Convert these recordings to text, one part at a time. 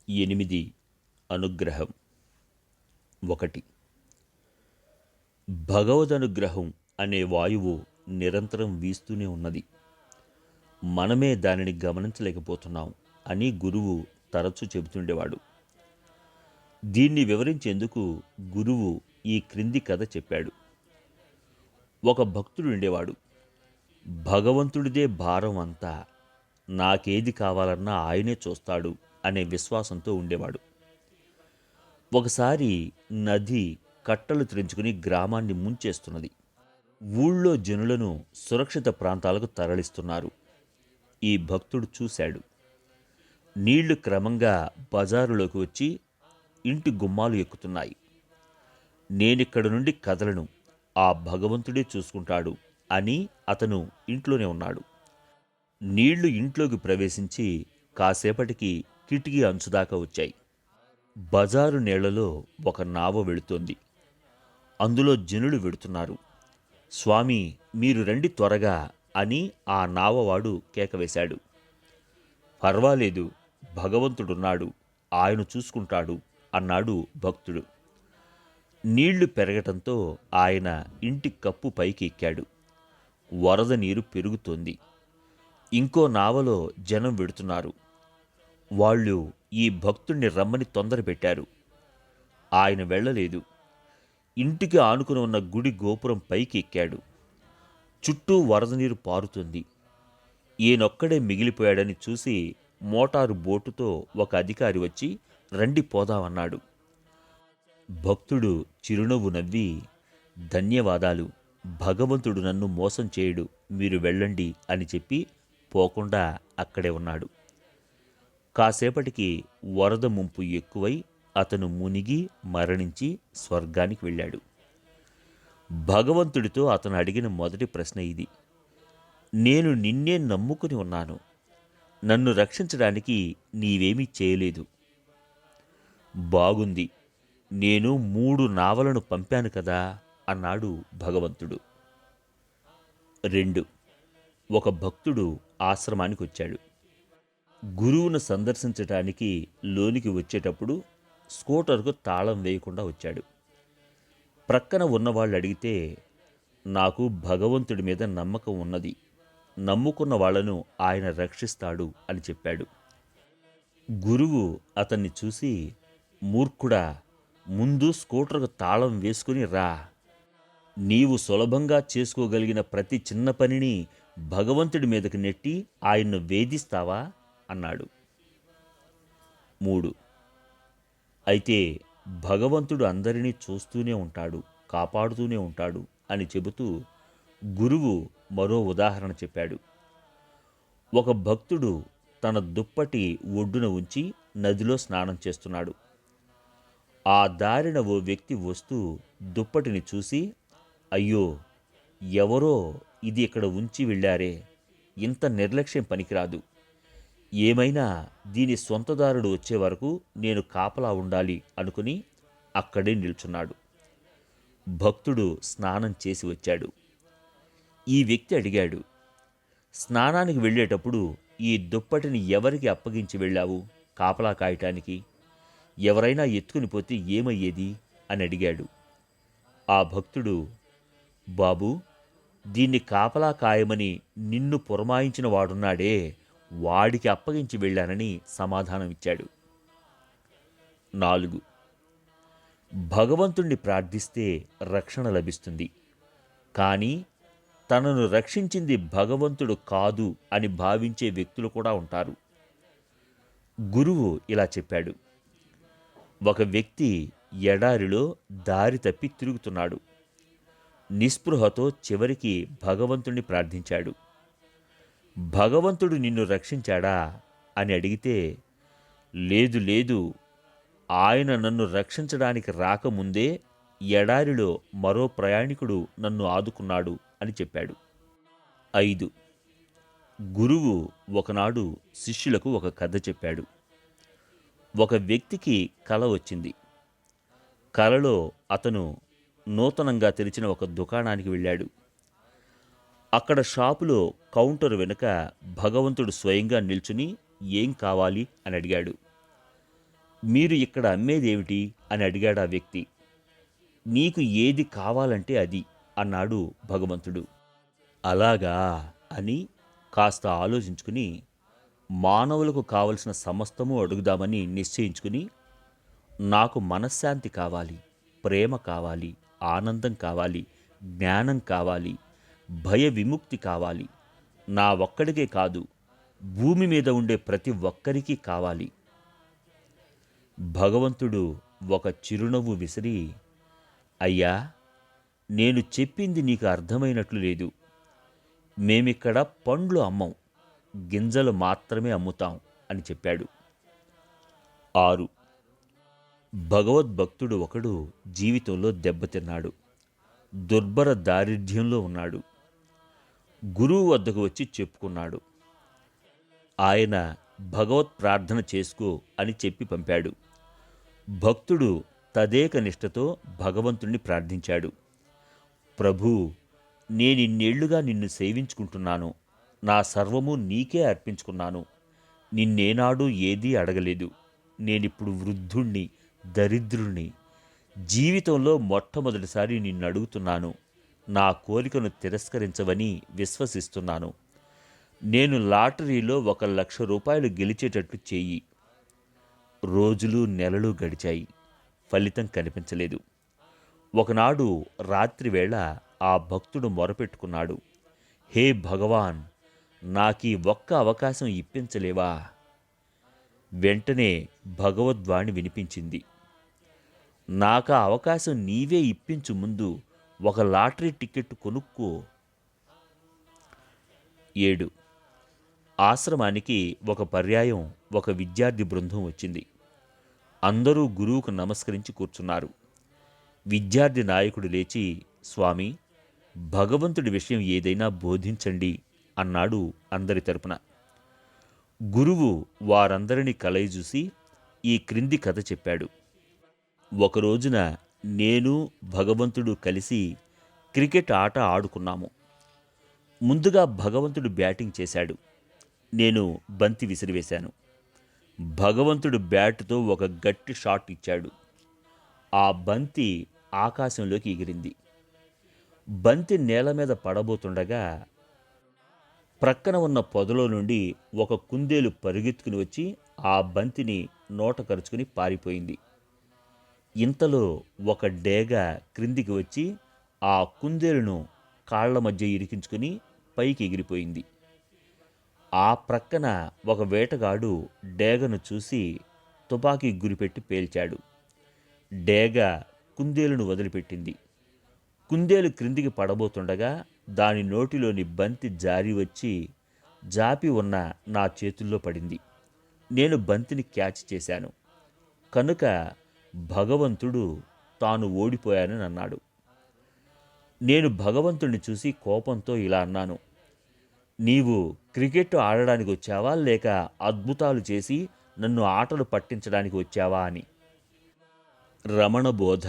8 అనుగ్రహం. 1. భగవదనుగ్రహం అనే వాయువు నిరంతరం వీస్తూనే ఉన్నది. మనమే దానిని గమనించలేకపోతున్నాం అని గురువు తరచూ చెబుతుండేవాడు. దీన్ని వివరించేందుకు గురువు ఈ క్రింది కథ చెప్పాడు. ఒక భక్తుడు ఉండేవాడు. భగవంతుడిదే భారం అంతా, నాకేది కావాలన్నా ఆయనే చూస్తాడు అనే విశ్వాసంతో ఉండేవాడు. ఒకసారి నది కట్టలు తెంచుకుని గ్రామాన్ని ముంచేస్తున్నది. ఊళ్ళో జనులను సురక్షిత ప్రాంతాలకు తరలిస్తున్నారు. ఈ భక్తుడు చూశాడు. నీళ్లు క్రమంగా బజారులోకి వచ్చి ఇంటి గుమ్మాలు ఎక్కుతున్నాయి. నేనిక్కడి నుండి కదలను, ఆ భగవంతుడే చూసుకుంటాడు అని అతను ఇంట్లోనే ఉన్నాడు. నీళ్లు ఇంట్లోకి ప్రవేశించి కాసేపటికి కిటికీ అంచుదాకా వచ్చాయి. బజారు నీళ్లలో ఒక నావ వెళుతోంది. అందులో జనులు వెడుతున్నారు. స్వామి, మీరు రండి త్వరగా అని ఆ నావవాడు కేకవేశాడు. పర్వాలేదు, భగవంతుడున్నాడు, ఆయన చూసుకుంటాడు అన్నాడు భక్తుడు. నీళ్లు పెరగటంతో ఆయన ఇంటి కప్పు పైకి ఎక్కాడు. వరద నీరు పెరుగుతోంది. ఇంకో నావలో జనం వెడుతున్నారు. వాళ్ళు ఈ భక్తుణ్ణి రమ్మని తొందర పెట్టారు. ఆయన వెళ్ళలేదు. ఇంటికి ఆనుకుని ఉన్న గుడి గోపురం పైకి ఎక్కాడు. చుట్టూ వరద నీరు పారుతుంది. ఈయనొక్కడే మిగిలిపోయాడని చూసి మోటారు బోటుతో ఒక అధికారి వచ్చి రండి పోదామన్నాడు. భక్తుడు చిరునవ్వు నవ్వి, ధన్యవాదాలు, భగవంతుడు నన్ను మోసం చేయడు, మీరు వెళ్ళండి అని చెప్పి పోకుండా అక్కడే ఉన్నాడు. కాసేపటికి వరద ముంపు ఎక్కువై అతను మునిగి మరణించి స్వర్గానికి వెళ్ళాడు. భగవంతుడితో అతను అడిగిన మొదటి ప్రశ్న ఇది. నేను నిన్నే నమ్ముకుని ఉన్నాను, నన్ను రక్షించడానికి నీవేమీ చేయలేదు. బాగుంది, నేను 3 నావలను పంపాను కదా అన్నాడు భగవంతుడు. 2. ఒక భక్తుడు ఆశ్రమానికి వచ్చాడు. గురువును సందర్శించటానికి లోనికి వచ్చేటప్పుడు స్కూటర్కు తాళం వేయకుండా వచ్చాడు. ప్రక్కన ఉన్నవాళ్ళు అడిగితే, నాకు భగవంతుడి మీద నమ్మకం ఉన్నది, నమ్ముకున్న వాళ్లను ఆయన రక్షిస్తాడు అని చెప్పాడు. గురువు అతన్ని చూసి, మూర్ఖుడా, ముందు స్కూటర్కు తాళం వేసుకుని రా. నీవు సులభంగా చేసుకోగలిగిన ప్రతి చిన్న పనిని భగవంతుడి మీదకి నెట్టి ఆయన్ను వేధిస్తావా అన్నాడు. 3. అయితే భగవంతుడు అందరినీ చూస్తూనే ఉంటాడు, కాపాడుతూనే ఉంటాడు అని చెబుతూ గురువు మరో ఉదాహరణ చెప్పాడు. ఒక భక్తుడు తన దుప్పటి ఒడ్డున ఉంచి నదిలో స్నానం చేస్తున్నాడు. ఆ దారిన ఓ వ్యక్తి వస్తూ దుప్పటిని చూసి, అయ్యో, ఎవరో ఇది ఇక్కడ ఉంచి వెళ్ళారే, ఇంత నిర్లక్ష్యం పనికిరాదు, ఏమైనా దీని సొంతదారుడు వచ్చే వరకు నేను కాపలా ఉండాలి అనుకుని అక్కడే నిల్చున్నాడు. భక్తుడు స్నానం చేసి వచ్చాడు. ఈ వ్యక్తి అడిగాడు, స్నానానికి వెళ్ళేటప్పుడు ఈ దుప్పటిని ఎవరికి అప్పగించి వెళ్ళావు కాపలా కాయటానికి? ఎవరైనా ఎత్తుకుని పోతే ఏమయ్యేది అని అడిగాడు. ఆ భక్తుడు, బాబూ, దీన్ని కాపలా కాయమని నిన్ను పురమాయించిన వాడున్నాడే, వాడికి అప్పగించి వెళ్ళానని సమాధానమిచ్చాడు. 4. భగవంతుణ్ణి ప్రార్థిస్తే రక్షణ లభిస్తుంది. కానీ తనను రక్షించింది భగవంతుడు కాదు అని భావించే వ్యక్తులు కూడా ఉంటారు. గురువు ఇలా చెప్పాడు. ఒక వ్యక్తి ఎడారిలో దారి తప్పి తిరుగుతున్నాడు. నిస్పృహతో చివరికి భగవంతుణ్ణి ప్రార్థించాడు. భగవంతుడు నిన్ను రక్షించాడా అని అడిగితే, లేదు లేదు, ఆయన నన్ను రక్షించడానికి రాకముందే ఎడారిలో మరో ప్రయాణికుడు నన్ను ఆదుకున్నాడు అని చెప్పాడు. 5. గురువు ఒకనాడు శిష్యులకు ఒక కథ చెప్పాడు. ఒక వ్యక్తికి కల వచ్చింది. కలలో అతను నూతనంగా తెరిచిన ఒక దుకాణానికి వెళ్ళాడు. అక్కడ షాపులో కౌంటర్ వెనుక భగవంతుడు స్వయంగా నిల్చుని ఏం కావాలి అని అడిగాడు. మీరు ఇక్కడ అమ్మేదేమిటి అని అడిగాడు ఆ వ్యక్తి. నీకు ఏది కావాలంటే అది అన్నాడు భగవంతుడు. అలాగా అని కాస్త ఆలోచించుకుని మానవులకు కావలసిన సమస్తము అడుగుదామని నిశ్చయించుకుని, నాకు మనశ్శాంతి కావాలి, ప్రేమ కావాలి, ఆనందం కావాలి, జ్ఞానం కావాలి, భయ విముక్తి కావాలి, నా ఒక్కడికే కాదు, భూమి మీద ఉండే ప్రతి ఒక్కరికి కావాలి. భగవంతుడు ఒక చిరునవ్వు విసిరి, అయ్యా, నేను చెప్పింది నీకు అర్థమైనట్లు లేదు. మేమిక్కడ పండ్లు అమ్మం, గింజలు మాత్రమే అమ్ముతాం అని చెప్పాడు. 6. భగవద్భక్తుడు ఒకడు జీవితంలో దెబ్బతిన్నాడు. దుర్భర దారిద్ర్యంలో ఉన్నాడు. గురువు వద్దకు వచ్చి చెప్పుకున్నాడు. ఆయన భగవత్ ప్రార్థన చేసుకో అని చెప్పి పంపాడు. భక్తుడు తదేక నిష్టతో భగవంతుణ్ణి ప్రార్థించాడు. ప్రభూ, నేనిన్నేళ్లుగా నిన్ను సేవించుకుంటున్నాను. నా సర్వము నీకే అర్పించుకున్నాను. నిన్నేనాడూ ఏదీ అడగలేదు. నేనిప్పుడు వృద్ధుణ్ణి, దరిద్రుణ్ణి. జీవితంలో మొట్టమొదటిసారి నిన్ను అడుగుతున్నాను. నా కోరికను తిరస్కరించవని విశ్వసిస్తున్నాను. నేను లాటరీలో 1,00,000 రూపాయలు గెలిచేటట్లు చేయి. రోజులు నెలలు గడిచాయి. ఫలితం కనిపించలేదు. ఒకనాడు రాత్రివేళ ఆ భక్తుడు మొరపెట్టుకున్నాడు. హే భగవాన్, నాకీ ఒక్క అవకాశం ఇప్పించలేవా? వెంటనే భగవద్వాణి వినిపించింది. నాకా అవకాశం నీవే ఇప్పించు, ముందు ఒక లాటరీ టికెట్ కొనుక్కో. 7. ఆశ్రమానికి ఒక పర్యాయం ఒక విద్యార్థి బృందం వచ్చింది. అందరూ గురువుకు నమస్కరించి కూర్చున్నారు. విద్యార్థి నాయకుడు లేచి, స్వామి, భగవంతుడి విషయం ఏదైనా బోధించండి అన్నాడు అందరి తరపున. గురువు వారందరినీ కలయజూసి ఈ క్రింది కథ చెప్పాడు. ఒకరోజున నేను భగవంతుడు కలిసి క్రికెట్ ఆట ఆడుకున్నాము. ముందుగా భగవంతుడు బ్యాటింగ్ చేశాడు. నేను బంతి విసిరివేశాను. భగవంతుడు బ్యాటుతో ఒక గట్టి షాట్ ఇచ్చాడు. ఆ బంతి ఆకాశంలోకి ఎగిరింది. బంతి నేల మీద పడబోతుండగా ప్రక్కన ఉన్న పొదలో నుండి ఒక కుందేలు పరుగెత్తుకుని వచ్చి ఆ బంతిని నోట కరుచుకుని పారిపోయింది. ఇంతలో ఒక డేగ క్రిందికి వచ్చి ఆ కుందేలును కాళ్ల మధ్య ఇరికించుకుని పైకి ఎగిరిపోయింది. ఆ ప్రక్కన ఒక వేటగాడు డేగను చూసి తుపాకీ గురిపెట్టి పేల్చాడు. డేగ కుందేలును వదిలిపెట్టింది. కుందేలు క్రిందికి పడబోతుండగా దాని నోటిలోని బంతి జారి వచ్చి జాపి ఉన్న నా చేతుల్లో పడింది. నేను బంతిని క్యాచ్ చేశాను. కనుక భగవంతుడు తాను ఓడిపోయానని అన్నాడు. నేను భగవంతుడిని చూసి కోపంతో ఇలా అన్నాను, నీవు క్రికెట్ ఆడడానికి వచ్చావా, లేక అద్భుతాలు చేసి నన్ను ఆటలు పట్టించడానికి వచ్చావా అని. రమణ బోధ.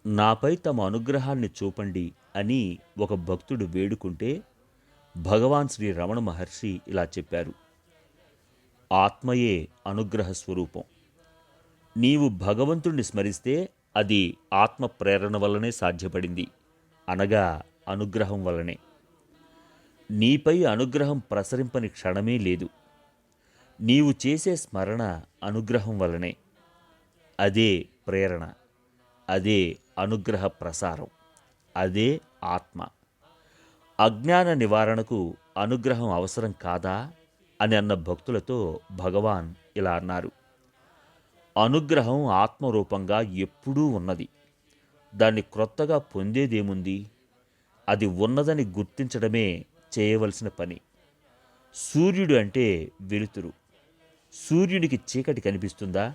నాపై తమ అనుగ్రహాన్ని చూపండి అని ఒక భక్తుడు వేడుకుంటే భగవాన్ శ్రీ రమణ మహర్షి ఇలా చెప్పారు. ఆత్మయే అనుగ్రహ స్వరూపం. నీవు భగవంతుణ్ణి స్మరిస్తే అది ఆత్మ ప్రేరణ వల్లనే సాధ్యపడింది, అనగా అనుగ్రహం వల్లనే. నీపై అనుగ్రహం ప్రసరింపని క్షణమే లేదు. నీవు చేసే స్మరణ అనుగ్రహం వల్లనే. అదే ప్రేరణ, అదే అనుగ్రహ ప్రసారం, అదే ఆత్మ. అజ్ఞాన నివారణకు అనుగ్రహం అవసరం కాదా అని అన్న భక్తులతో భగవాన్ ఇలా అన్నారు. అనుగ్రహం ఆత్మరూపంగా ఎప్పుడూ ఉన్నది. దాన్ని క్రొత్తగా పొందేదేముంది? అది ఉన్నదని గుర్తించడమే చేయవలసిన పని. సూర్యుడు అంటే వెలుతురు. సూర్యుడికి చీకటి కనిపిస్తుందా?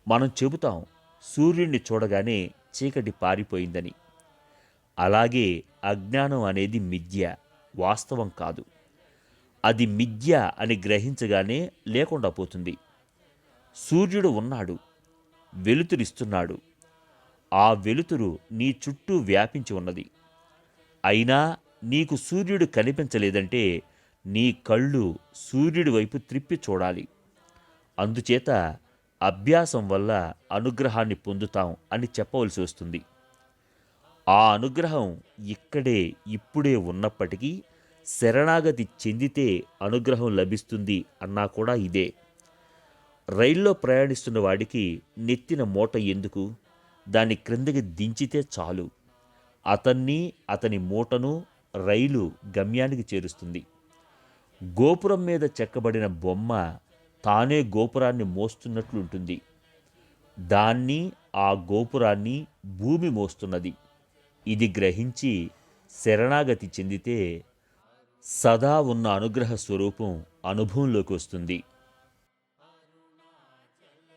మనం చెబుతాం సూర్యుడిని చూడగానే చీకటి పారిపోయిందని. అలాగే అజ్ఞానం అనేది మిథ్య, వాస్తవం కాదు. అది మిథ్య అని గ్రహించగానే లేకుండా పోతుంది. సూర్యుడు ఉన్నాడు, వెలుతురిస్తున్నాడు. ఆ వెలుతురు నీ చుట్టూ వ్యాపించి ఉన్నది. అయినా నీకు సూర్యుడు కనిపించలేదంటే నీ కళ్ళు సూర్యుడి వైపు త్రిప్పి చూడాలి. అందుచేత అభ్యాసం వల్ల అనుగ్రహాన్ని పొందుతాం అని చెప్పవలసి వస్తుంది. ఆ అనుగ్రహం ఇక్కడే ఇప్పుడే ఉన్నప్పటికీ శరణాగతి చెందితే అనుగ్రహం లభిస్తుంది అన్నా కూడా ఇదే. రైల్లో ప్రయాణిస్తున్న వాడికి నెత్తిన మూట ఎందుకు? దాన్ని క్రిందకి దించితే చాలు. అతన్ని అతని మూటను రైలు గమ్యానికి చేరుస్తుంది. గోపురం మీద చెక్కబడిన బొమ్మ తానే గోపురాన్ని మోస్తున్నట్లుంటుంది. దాన్ని ఆ గోపురాన్ని భూమి మోస్తున్నది. ఇది గ్రహించి శరణాగతి చెందితే సదా ఉన్న అనుగ్రహ స్వరూపం అనుభవంలోకి వస్తుంది.